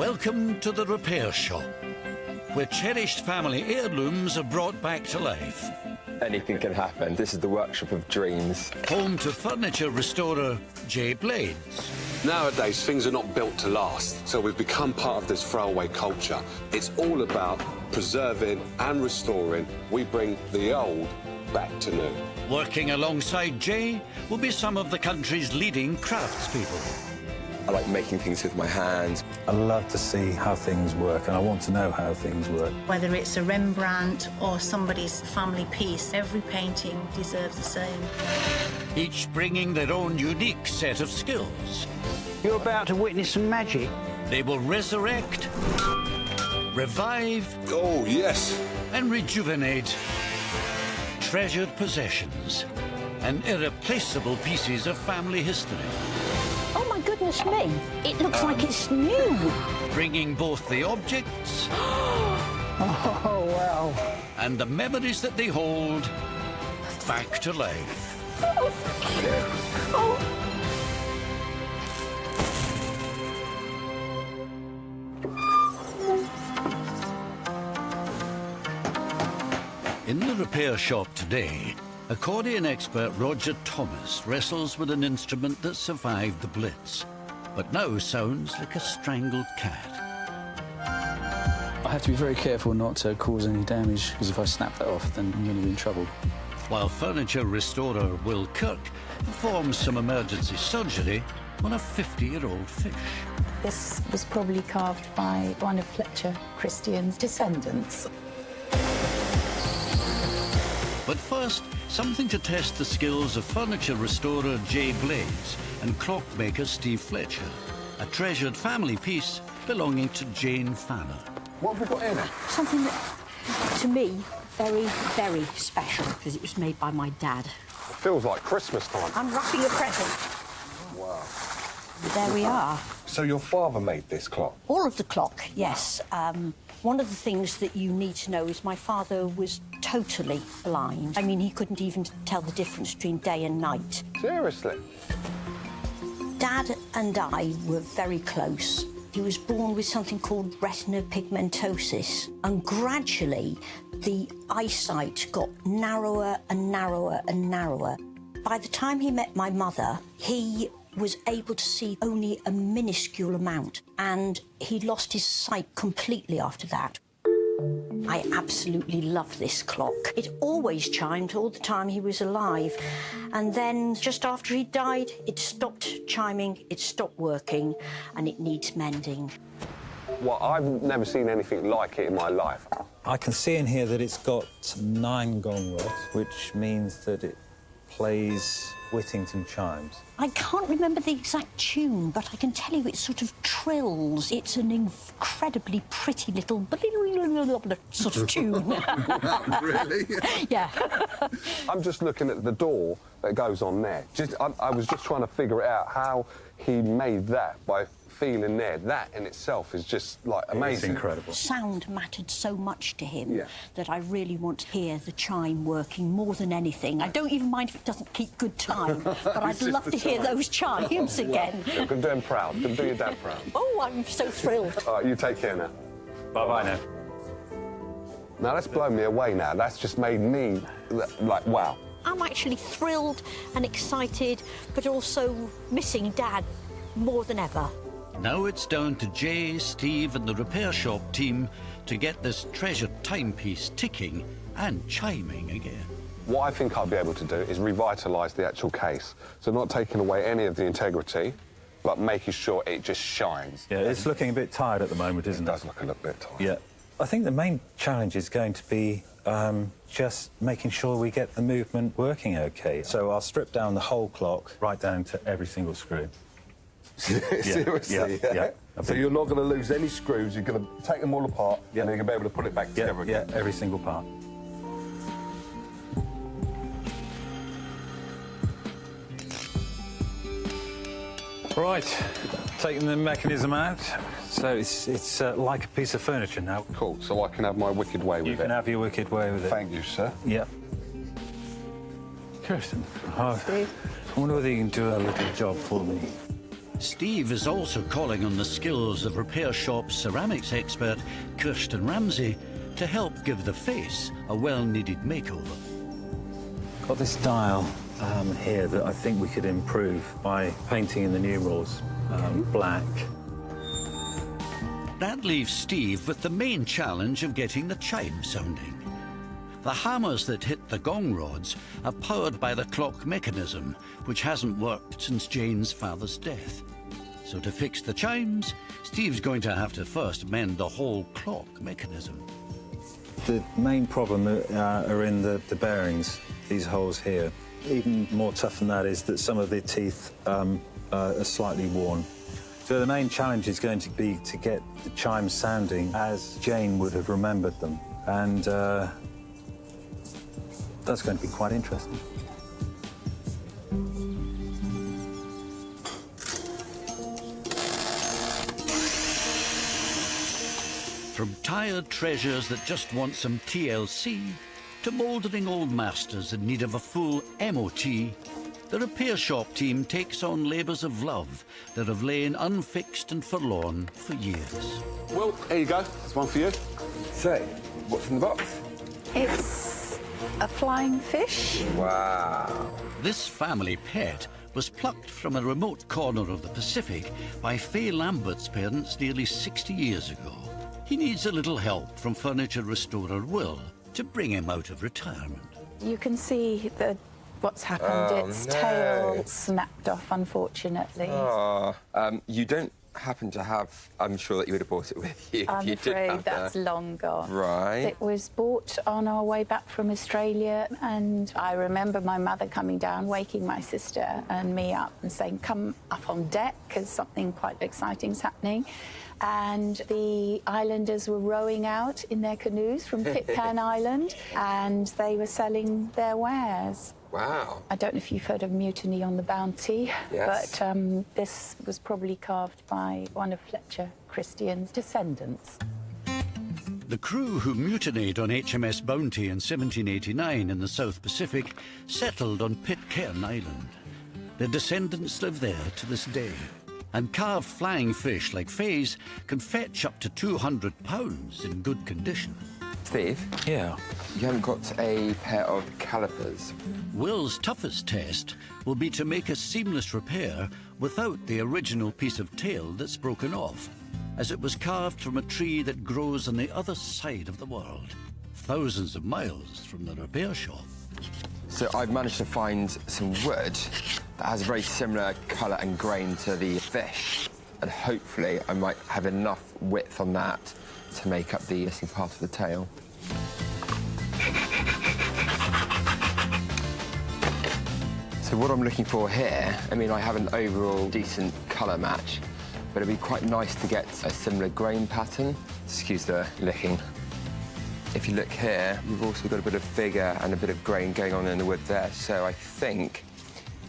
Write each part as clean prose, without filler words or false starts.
Welcome to the repair shop, where cherished family heirlooms are brought back to life. Anything can happen. This is the workshop of dreams. Home to furniture restorer Jay Blades. Nowadays, things are not built to last, so we've become part of this throwaway culture. It's all about preserving and restoring. We bring the old back to new. Working alongside Jay will be some of the country's leading craftspeople. I like making things with my hands. I love to see how things work, and I want to know how things work. Whether it's a Rembrandt or somebody's family piece, every painting deserves the same. Each bringing their own unique set of skills. You're about to witness some magic. They will resurrect, revive, Oh, yes. and rejuvenate treasured possessions and irreplaceable pieces of family history. Oh, my goodness me. It looks like it's new. Bringing both the objects Oh, wow. and the memories that they hold back to life. In the repair shop today, accordion expert Roger Thomas wrestles with an instrument that survived the Blitz, but now sounds like a strangled cat. I have to be very careful not to cause any damage, because if I snap that off, then I'm going to be in trouble. While furniture restorer Will Kirk performs some emergency surgery on a 50-year-old fish. This was probably carved by one of Fletcher Christian's descendants. But first, something to test the skills of furniture restorer Jay Blades and clockmaker Steve Fletcher, a treasured family piece belonging to Jane Fanner. What have we got in it? Something that, to me, very, very special, because it was made by my dad. It feels like Christmas time. I'm wrapping a present. Wow. There we are. So your father made this clock? All of the clock, yes. One of the things that you need to know is my father was totally blind. I mean, he couldn't even tell the difference between day and night. Seriously? Dad and I were very close. He was born with something called retina pigmentosis, and gradually the eyesight got narrower and narrower and narrower. By the time he met my mother, he was able to see only a minuscule amount, and he lost his sight completely after that. I absolutely love this clock. It always chimed all the time he was alive, and then just after he died, it stopped chiming, it stopped working, and it needs mending. Well, I've never seen anything like it in my life. I can see in here that it's got 9 gong rods, which means that it plays Whittington chimes. I can't remember the exact tune, but I can tell you it sort of trills. It's an incredibly pretty little sort of tune. Really? Yeah. I'm just looking at the door that goes on there. I was just trying to figure out how he made that by feeling there. That in itself is just, like, amazing. It's incredible. Sound mattered so much to him Yeah. that I really want to hear the chime working more than anything. I don't even mind if it doesn't keep good time, but I'd love to hear those chimes again. You're going to do him proud. You're going to do your dad proud. Oh, I'm so thrilled. All right, you take care now. Bye-bye now. Now, that's blown me away now. That's just made me, like, wow. I'm actually thrilled and excited, but also missing Dad more than ever. Now it's down to Jay, Steve and the repair shop team to get this treasured timepiece ticking and chiming again. What I think I'll be able to do is revitalise the actual case. So not taking away any of the integrity, but making sure it just shines. Yeah, it's looking a bit tired at the moment, isn't it? It does look a little bit tired. Yeah. I think the main challenge is going to be just making sure we get the movement working OK. So I'll strip down the whole clock right down to every single screw. Seriously? Yeah. So you're not going to lose any screws, you're going to take them all apart, and then you're going to be able to put it back together again? Yeah, every single part. Right, taking the mechanism out. So it's like a piece of furniture now. Cool, so I can have my wicked way with it. You can have your wicked way with it. Thank you, sir. Yeah. Kirsten, I wonder whether you can do a little job for me. Steve is also calling on the skills of repair shop ceramics expert Kirsten Ramsey to help give the face a well-needed makeover. Got this dial here that I think we could improve by painting in the numerals black. That leaves Steve with the main challenge of getting the chime sounding. The hammers that hit the gong rods are powered by the clock mechanism, which hasn't worked since Jane's father's death. So to fix the chimes, Steve's going to have to first mend the whole clock mechanism. The main problem are in the bearings, these holes here. Even more tough than that is that some of the teeth are slightly worn. So the main challenge is going to be to get the chimes sounding as Jane would have remembered them. And that's going to be quite interesting. From tired treasures that just want some TLC to mouldering old masters in need of a full MOT, the repair shop team takes on labours of love that have lain unfixed and forlorn for years. Well, here you go. There's one for you. So, what's in the box? It's a flying fish. Wow. This family pet was plucked from a remote corner of the Pacific by Fay Lambert's parents nearly 60 years ago. He needs a little help from furniture restorer Will to bring him out of retirement. You can see what's happened. Its tail snapped off, unfortunately. You don't happen to have... I'm sure that you would have bought it with you. I'm you did afraid have that's long gone. Right. It was bought on our way back from Australia, and I remember my mother coming down, waking my sister and me up and saying, come up on deck, because something quite exciting's happening. And the islanders were rowing out in their canoes from Pitcairn Island, and they were selling their wares. Wow. I don't know if you've heard of Mutiny on the Bounty, yes. but this was probably carved by one of Fletcher Christian's descendants. The crew who mutinied on HMS Bounty in 1789 in the South Pacific settled on Pitcairn Island. Their descendants live there to this day. And carved flying fish like Fay's can fetch up to 200 pounds in good condition. Steve? Yeah? You haven't got a pair of calipers. Will's toughest test will be to make a seamless repair without the original piece of tail that's broken off, as it was carved from a tree that grows on the other side of the world, thousands of miles from the repair shop. So I've managed to find some wood that has a very similar colour and grain to the fish, and hopefully I might have enough width on that to make up the missing part of the tail. So what I'm looking for here, I mean, I have an overall decent colour match, but it'd be quite nice to get a similar grain pattern. Excuse the licking. If you look here, you've also got a bit of figure and a bit of grain going on in the wood there. So I think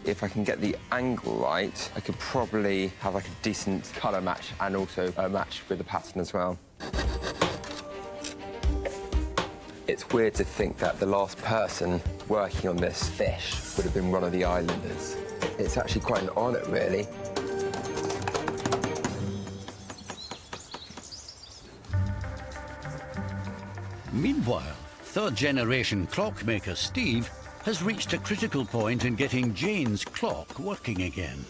if I can get the angle right, I could probably have like a decent colour match and also a match with the pattern as well. It's weird to think that the last person working on this fish would have been one of the islanders. It's actually quite an honour, really. Meanwhile, third-generation clockmaker Steve has reached a critical point in getting Jane's clock working again.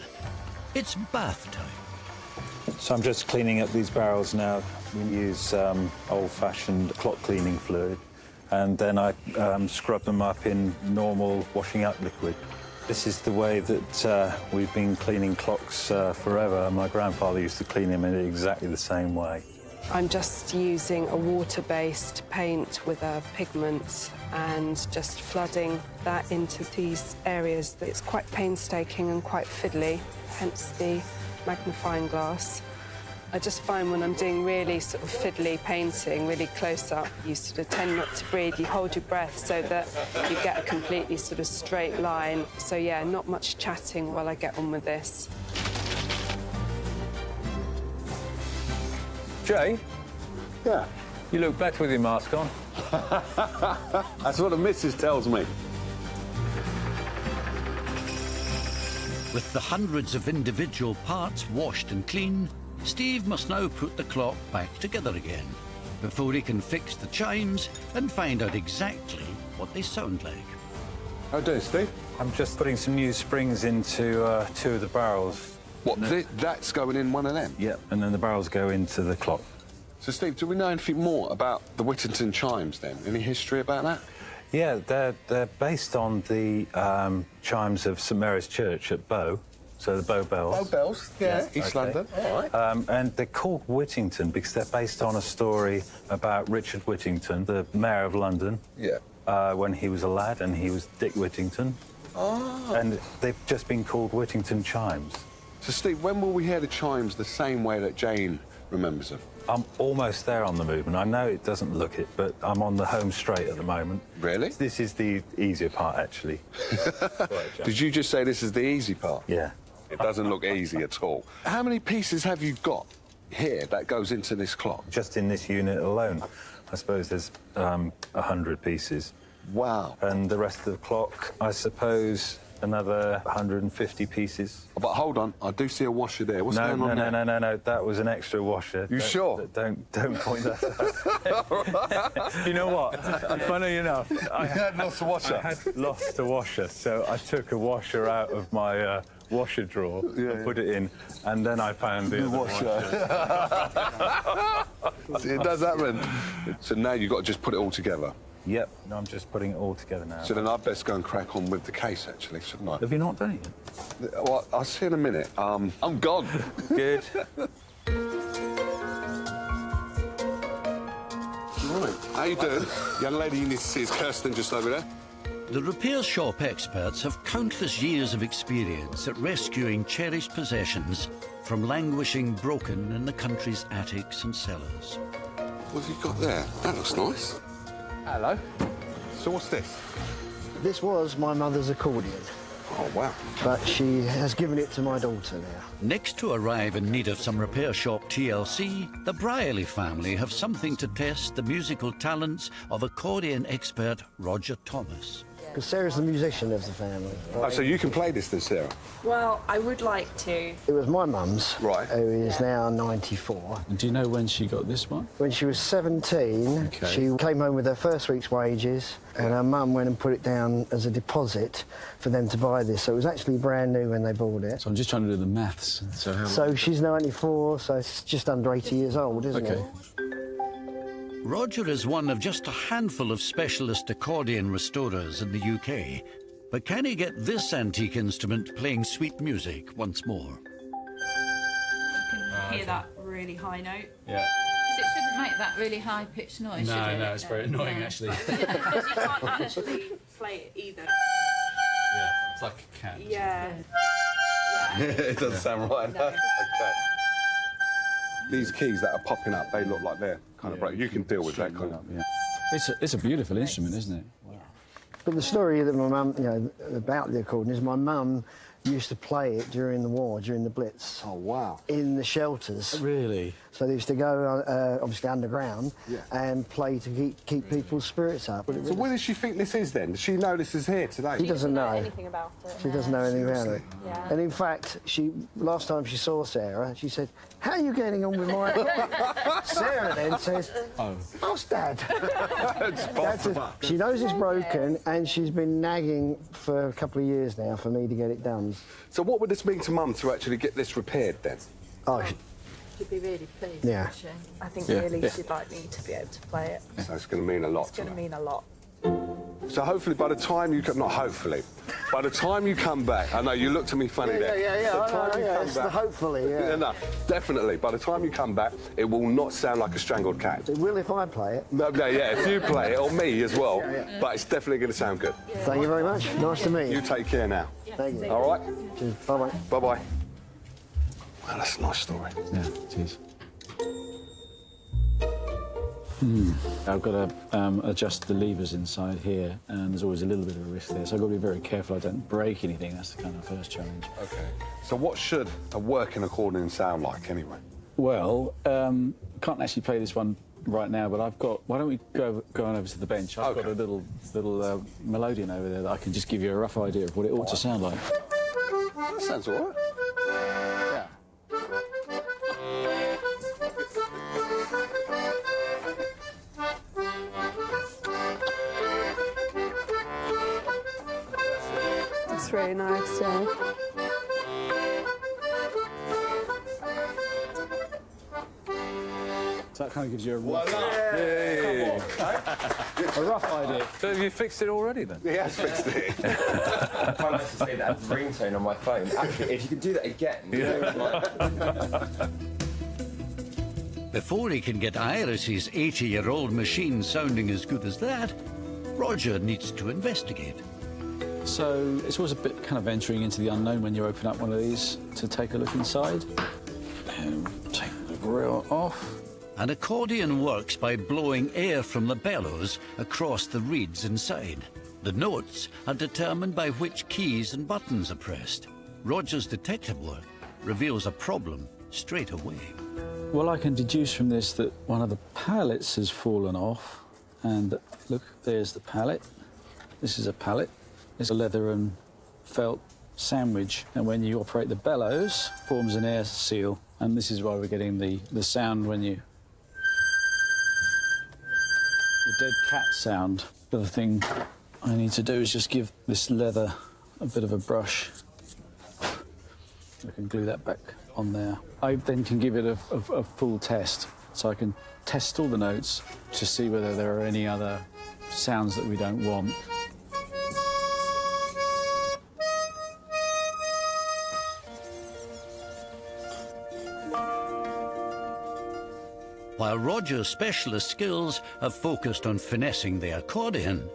It's bath time. So I'm just cleaning up these barrels now. We use old-fashioned clock cleaning fluid, and then I scrub them up in normal washing up liquid. This is the way that we've been cleaning clocks forever. My grandfather used to clean them in exactly the same way. I'm just using a water-based paint with a pigment and just flooding that into these areas. It's quite painstaking and quite fiddly, hence the magnifying glass. I just find when I'm doing really sort of fiddly painting, really close up, you sort of tend not to breathe, you hold your breath so that you get a completely sort of straight line. So yeah, not much chatting while I get on with this. Jay? Yeah. You look better with your mask on. That's what the missus tells me. With the hundreds of individual parts washed and clean, Steve must now put the clock back together again before he can fix the chimes and find out exactly what they sound like. How do you do, Steve? I'm just putting some new springs into 2 of the barrels. What, that's going in one of them? Yep, and then the barrels go into the clock. So, Steve, do we know anything more about the Whittington chimes, then? Any history about that? Yeah, they're based on the chimes of St Mary's Church at Bow, so the Bow Bells. Bow Bells, yeah, East okay. London, all right. And they're called Whittington because they're based on a story about Richard Whittington, the Mayor of London. Yeah. When he was a lad, and he was Dick Whittington. Oh. And they've just been called Whittington chimes. So, Steve, when will we hear the chimes the same way that Jane remembers them? I'm almost there on the movement. I know it doesn't look it, but I'm on the home straight at the moment. Really? This is the easier part, actually. Did you just say this is the easy part? Yeah. It doesn't look easy at all. How many pieces have you got here that goes into this clock? Just in this unit alone, I suppose there's 100 pieces. Wow. And the rest of the clock, I suppose, another 150 pieces. But hold on, I do see a washer there. What's going on there? No, that was an extra washer. You sure? Don't point that out. You know what? Funny enough, I had lost a washer. I had lost a washer, so I took a washer out of my washer drawer and put it in, and then I found the washer. It does happen. So now you've got to just put it all together. Yep, no, I'm just putting it all together now. So then I'd best go and crack on with the case, actually, shouldn't I? Have you not done it yet? Well, I'll see in a minute. I'm gone. Good. Right. How you doing? Young lady you need to see is Kirsten, just over there. The repair shop experts have countless years of experience at rescuing cherished possessions from languishing broken in the country's attics and cellars. What have you got there? That looks nice. Hello. So what's this? This was my mother's accordion. Oh, wow. But she has given it to my daughter now. Next to arrive in need of some repair shop TLC, the Brierley family have something to test the musical talents of accordion expert Roger Thomas. Because Sarah's the musician of the family. Oh, so you can play this then, Sarah? Well, I would like to. It was my mum's, right, who is now 94. And do you know when she got this one? When she was 17, she came home with her first week's wages, and her mum went and put it down as a deposit for them to buy this. So it was actually brand new when they bought it. So I'm just trying to do the maths. So she's 94, so it's just under 80 years old, isn't it? Roger is one of just a handful of specialist accordion restorers in the UK. But can he get this antique instrument playing sweet music once more? You can hear that really high note. Yeah. Because it shouldn't make that really high-pitched noise, should it? No, it's very annoying, actually. Because you can't actually play it either. Yeah, it's like a cat. Yeah. It doesn't sound right. No. Okay. These keys that are popping up, they look like they're kind of broken. You can deal with that, can't you? It's a beautiful instrument, isn't it? Wow. But the story that my mum, about the accordion is my mum used to play it during the war, during the Blitz. Oh, wow. In the shelters. Really? So they used to go, obviously, underground and play to keep people's spirits up. So where does she think this is, then? Does she know this is here today? She doesn't know anything about it. She doesn't know anything about it. Yeah. And in fact, last time she saw Sarah, she said, "How are you getting on with my..." Sarah then says, "Ask Dad." She knows it's broken, and she's been nagging for a couple of years now for me to get it done. So what would this mean to Mum to actually get this repaired, then? Oh, She'd be really pleased, Yeah. wouldn't she? I think really she'd like me to be able to play it. So it's going to mean a lot It's going to mean a lot. So hopefully by the time you come... Not hopefully. By the time you come back... I know, you looked at me funny there. It's the hopefully, No, definitely. By the time you come back, it will not sound like a strangled cat. It will if I play it. No, if you play it, or me as well. But it's definitely going to sound good. Thank you very much. Nice to meet you. You take care now. Thank you. All right? Cheers. Bye-bye. Bye-bye. Wow, that's a nice story. Yeah, it is. I've got to adjust the levers inside here, and there's always a little bit of a risk there, so I've got to be very careful I don't break anything. That's the kind of first challenge. OK. So what should a working accordion sound like, anyway? Well, can't actually play this one right now, but I've got... Why don't we go on over to the bench? I've got a little melodeon over there that I can just give you a rough idea of what it ought to sound like. That sounds all right. Yeah. That's really nice, yeah. So that kind of gives you a rough, A rough idea. So have you fixed it already then? He has fixed it. I quite like to say that as a ringtone on my phone. Actually, if you could do that again. Before he can get Iris's 80-year-old machine sounding as good as that, Roger needs to investigate. So it's always a bit kind of entering into the unknown when you open up one of these to take a look inside. And take the grill off. An accordion works by blowing air from the bellows across the reeds inside. The notes are determined by which keys and buttons are pressed. Roger's detective work reveals a problem straight away. Well, I can deduce from this that one of the pallets has fallen off. And look, there's the pallet. This is a pallet. It's a leather and felt sandwich. And when you operate the bellows, forms an air seal. And this is why we're getting the sound when you... The dead cat sound. The other thing I need to do is just give this leather a bit of a brush. I can glue that back on there. I then can give it a full test. So I can test all the notes to see whether there are any other sounds that we don't want. While Roger's specialist skills have focused on finessing the accordion,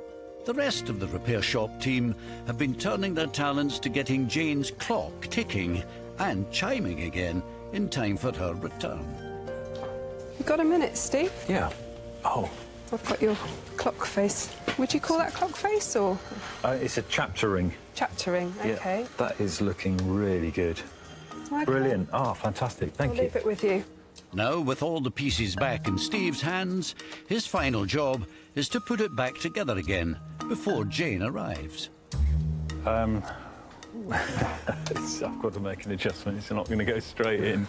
the rest of the repair shop team have been turning their talents to getting Jane's clock ticking and chiming again in time for her return. You got a minute, Steve? Yeah. Oh. I've got your clock face. Would you call that clock face, or...? It's a chapter ring. Chapter ring, OK. Yeah, that is looking really good. Okay. Brilliant. Oh, fantastic. Thank you. I'll leave it with you. Now, with all the pieces back in Steve's hands, his final job is to put it back together again before Jane arrives. I've got to make an adjustment. It's not going to go straight in.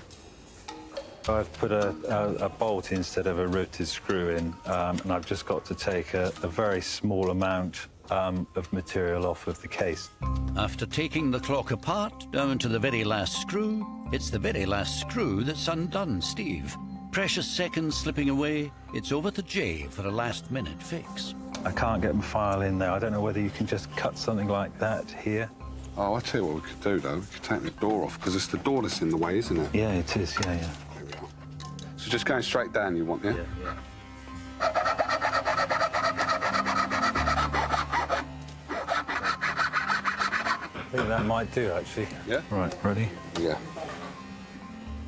I've put a bolt instead of a riveted screw in, and I've just got to take a very small amount of material off of the case. After taking the clock apart down to the very last screw, it's the very last screw that's undone Steve. Precious seconds slipping away, it's over to Jay for a last-minute fix. I can't get my file in there. I don't know whether you can just cut something like that here. Oh, I'll tell you what we could do, though. We could take the door off, because it's the door that's in the way, isn't it? Yeah, it is, yeah. There we are. So just going straight down, you want, yeah? Yeah. I think that might do, actually. Yeah? Right, ready? Yeah.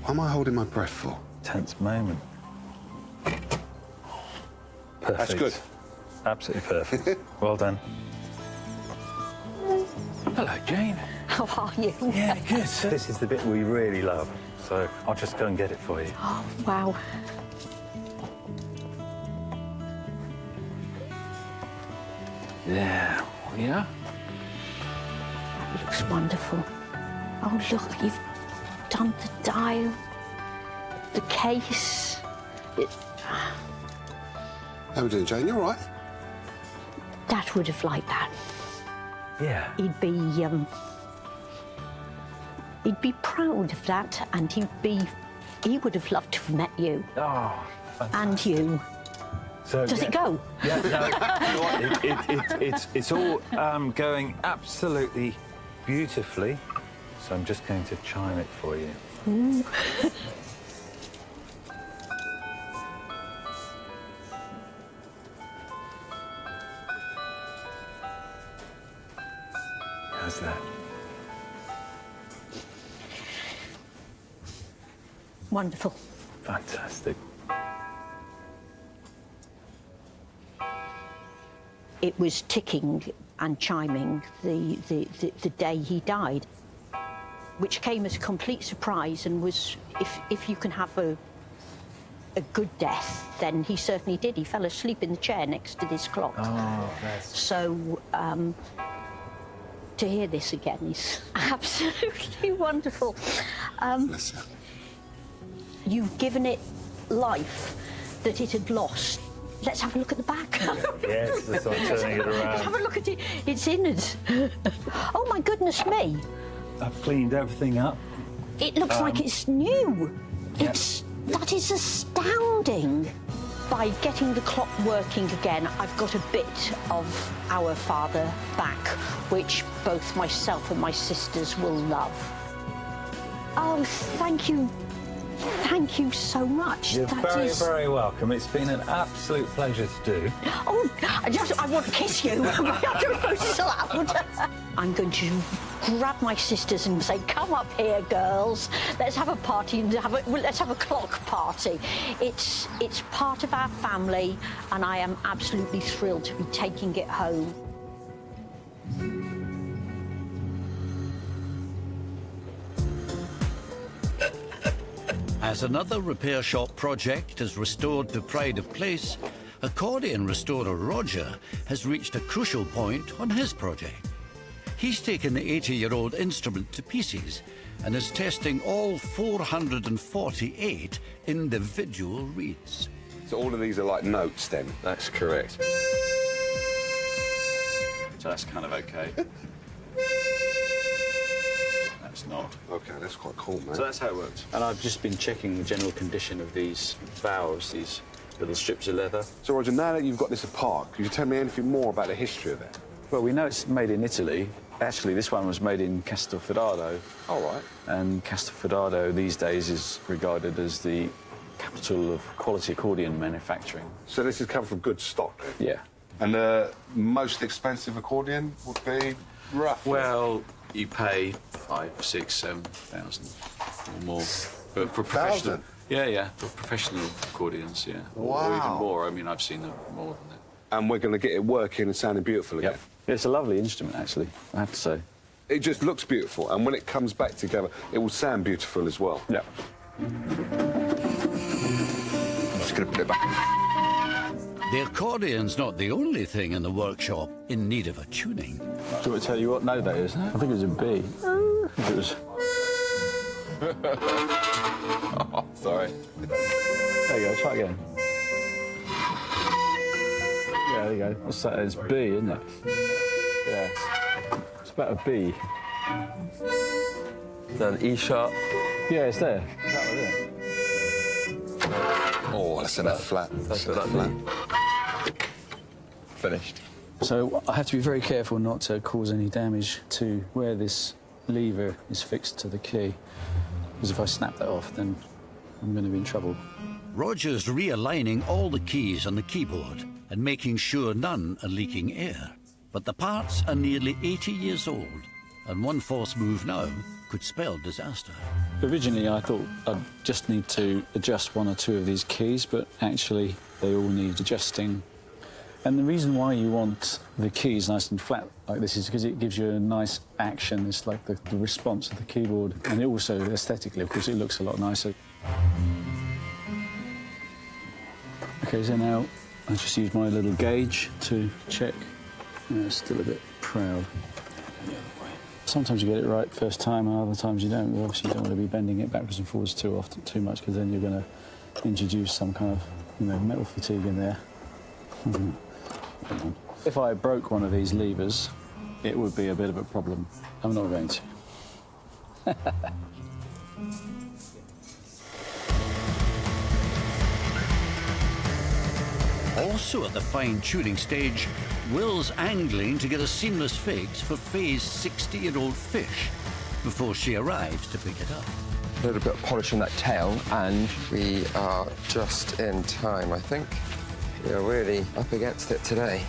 Why am I holding my breath for? Tense moment. Perfect. That's good. Absolutely perfect. Well done. Hello, Jane. How are you? Yeah, good. This is the bit we really love, so I'll just go and get it for you. Oh, wow. Yeah. Yeah? That looks wonderful. Oh, look, you've done the dial, the case. How are we doing, Jane? You all right? Dad would have liked that. Yeah. He'd be proud of that, and he would have loved to have met you. Oh, fantastic. And you. So, Does it go? Yeah, no, it's all going absolutely beautifully. So I'm just going to chime it for you. Ooh. How's that? Wonderful. Fantastic. It was ticking and chiming the day he died, which came as a complete surprise and was, if you can have a good death, then he certainly did. He fell asleep in the chair next to this clock. Oh, that's... So To hear this again is absolutely wonderful. You've given it life that it had lost. Let's have a look at the back. Yes, that's why I'm turning it around. Let's have a look at it. It's innards. Oh, my goodness me. I've cleaned everything up. It looks like it's new. Yeah. That is astounding. By getting the clock working again, I've got a bit of our father back, which both myself and my sisters will love. Oh, thank you. Thank you so much. You're very welcome. It's been an absolute pleasure to do. Oh, I want to kiss you. I don't know it's allowed. I'm going to grab my sisters and say, come up here, girls. Let's have a party and let's have a clock party. It's part of our family, and I am absolutely thrilled to be taking it home. As another repair shop project is restored to pride of place, accordion restorer Roger has reached a crucial point on his project. He's taken the 80-year-old instrument to pieces and is testing all 448 individual reeds. So all of these are like notes then? That's correct. So that's kind of okay. That's not. Okay, that's quite cool, man. So that's how it works. And I've just been checking the general condition of these valves, these little strips of leather. So, Roger, now that you've got this apart, could you tell me anything more about the history of it? Well, we know it's made in Italy. Actually, this one was made in Castelfidardo. All right. And Castelfidardo these days is regarded as the capital of quality accordion manufacturing. So this has come from good stock? Yeah. And the most expensive accordion would be roughly? Well, you pay 5, 6, 7,000 or more for professional. Yeah, for professional accordions, yeah. Wow. Or even more. I mean, I've seen them more than that. And we're going to get it working and sounding beautiful again. Yeah, it's a lovely instrument, actually, I have to say. It just looks beautiful, and when it comes back together, it will sound beautiful as well. Yeah. I'm just going to put it back. The accordion's not the only thing in the workshop in need of a tuning. Do you want me to tell you what note that is? I think it was a B. I think it was... Oh, sorry. There you go, try again. Yeah, there you go. What's that? It's B, isn't it? Yeah. It's about a B. Is that an E sharp? Yeah, it's there. Is that what it is? Oh, that's in a flat. That's that flat. Finished. So I have to be very careful not to cause any damage to where this lever is fixed to the key, because if I snap that off, then I'm going to be in trouble. Roger's realigning all the keys on the keyboard and making sure none are leaking air. But the parts are nearly 80 years old, and one false move now could spell disaster. Originally, I thought I'd just need to adjust 1 or 2 of these keys, but actually they all need adjusting. And the reason why you want the keys nice and flat like this is because it gives you a nice action. It's like the response of the keyboard. And it also, aesthetically, of course, it looks a lot nicer. OK, so now I just use my little gauge to check. It's still a bit proud. Sometimes you get it right first time, and other times you don't. Obviously, you don't want to be bending it backwards and forwards too much, because then you're going to introduce some kind of, metal fatigue in there. If I broke one of these levers, it would be a bit of a problem. I'm not going to. Also at the fine-tuning stage, Will's angling to get a seamless fix for Faye's 60-year-old fish before she arrives to pick it up. A little bit of polish on that tail, and we are just in time, I think. We're really up against it today.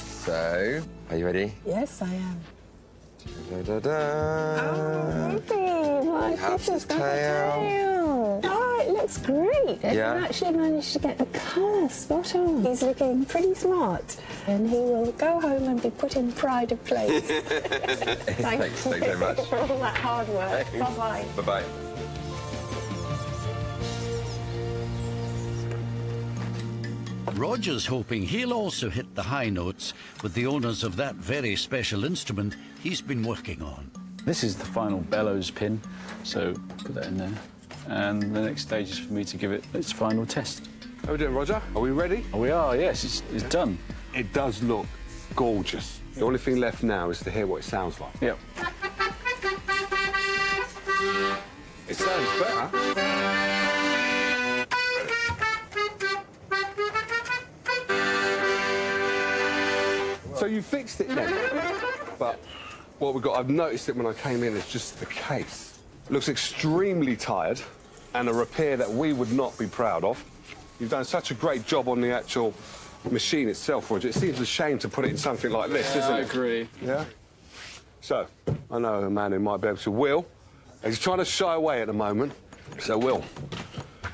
So, are you ready? Yes, I am. Da-da-da. Oh, baby, my fisher's got a tail. Oh, it looks great. And Yeah. you actually managed to get the colour spot on. He's looking pretty smart, and he will go home and be put in pride of place. Thanks very much. For all that hard work. Thanks. Bye-bye. Bye-bye. Roger's hoping he'll also hit the high notes with the owners of that very special instrument he's been working on. This is the final bellows pin, so put that in there. And the next stage is for me to give it its final test. How are we doing, Roger? Are we ready? We are, yes, it's done. It does look gorgeous. The only thing left now is to hear what it sounds like. Yep. It sounds better. So you fixed it then? But what we've got, I've noticed it when I came in, is just the case. It looks extremely tired and a repair that we would not be proud of. You've done such a great job on the actual machine itself, Roger. It seems a shame to put it in something like this, isn't it? I agree. Yeah? So, I know a man who might be able to. Will, he's trying to shy away at the moment. So, Will,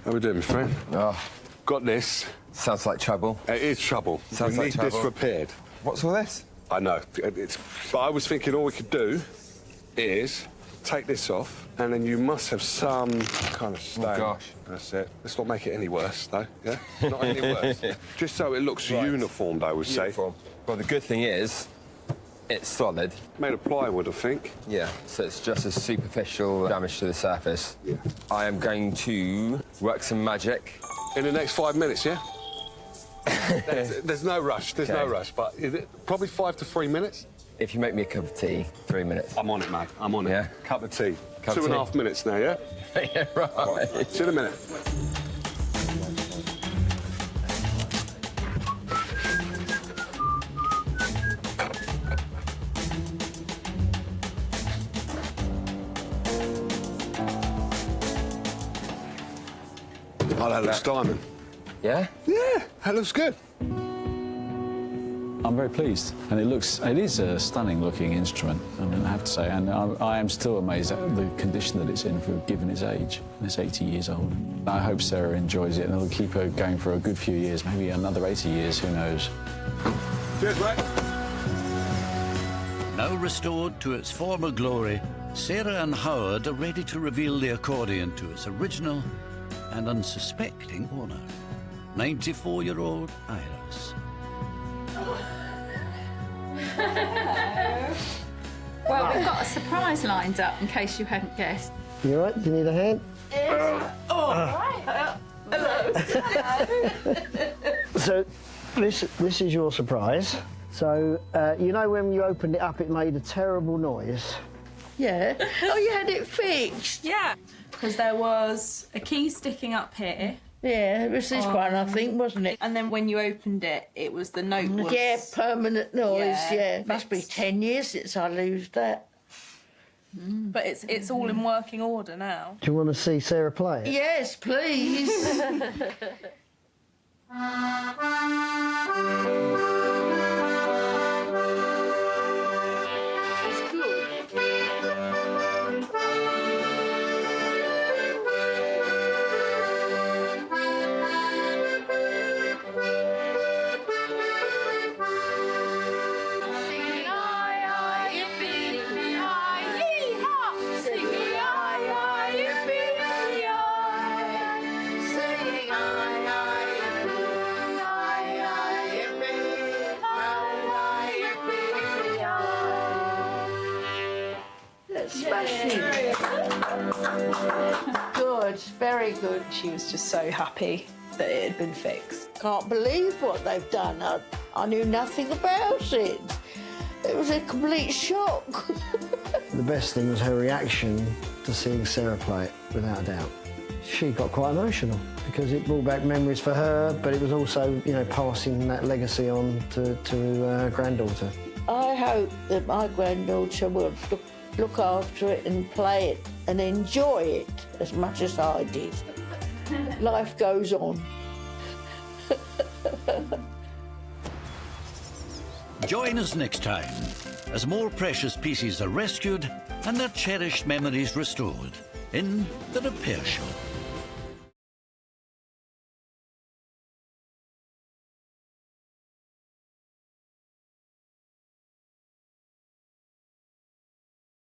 how we doing, my friend? Oh. Got this. Sounds like trouble. It is trouble. Sounds we like need trouble. this repaired. What's all this? I know. But I was thinking all we could do is take this off, and then you must have some kind of stain. Oh, gosh. That's it. Let's not make it any worse, though, yeah? Not any worse. Just so it looks uniformed, I would say. Well, the good thing is, it's solid. Made of plywood, I think. Yeah, so it's just a superficial damage to the surface. Yeah. I am going to work some magic. In the next 5 minutes, yeah? There's no rush, there's no rush, but is it probably 5 to 3 minutes? If you make me a cup of tea, 3 minutes. I'm on it, mate. I'm on it. Yeah? Cup of tea. Cup of 2.5 minutes now, yeah? Yeah, right. See you in a minute. Oh, that looks diamond. Yeah? Yeah, that looks good. I'm very pleased, and it is a stunning-looking instrument, I mean, I have to say, and I am still amazed at the condition that it's in for given its age. It's 80 years old. I hope Sarah enjoys it, and it'll keep her going for a good few years, maybe another 80 years, who knows. Cheers, mate. Now restored to its former glory, Sarah and Howard are ready to reveal the accordion to its original and unsuspecting owner, 94-year-old Iris. Well, we've got a surprise lined up in case you hadn't guessed. You all right? Do you need a hand? So, this is your surprise. So, you know when you opened it up, it made a terrible noise? Yeah. Oh, you had it fixed? Yeah, because there was a key sticking up here. Yeah, it was this one, I think, wasn't it? And then when you opened it, it was the note was... Yeah, permanent noise, yeah. Must be fixed. 10 years since I lose that. But it's all in working order now. Do you want to see Sarah play it? Yes, please. It's good. Good, very good. She was just so happy that it had been fixed. Can't believe what they've done. I knew nothing about it. It was a complete shock. The best thing was her reaction to seeing Sarah play it, without a doubt. She got quite emotional because it brought back memories for her, but it was also, you know, passing that legacy on to her granddaughter. I hope that my granddaughter will look after it and play it and enjoy it as much as I did. Life goes on. Join us next time as more precious pieces are rescued and their cherished memories restored in the repair shop.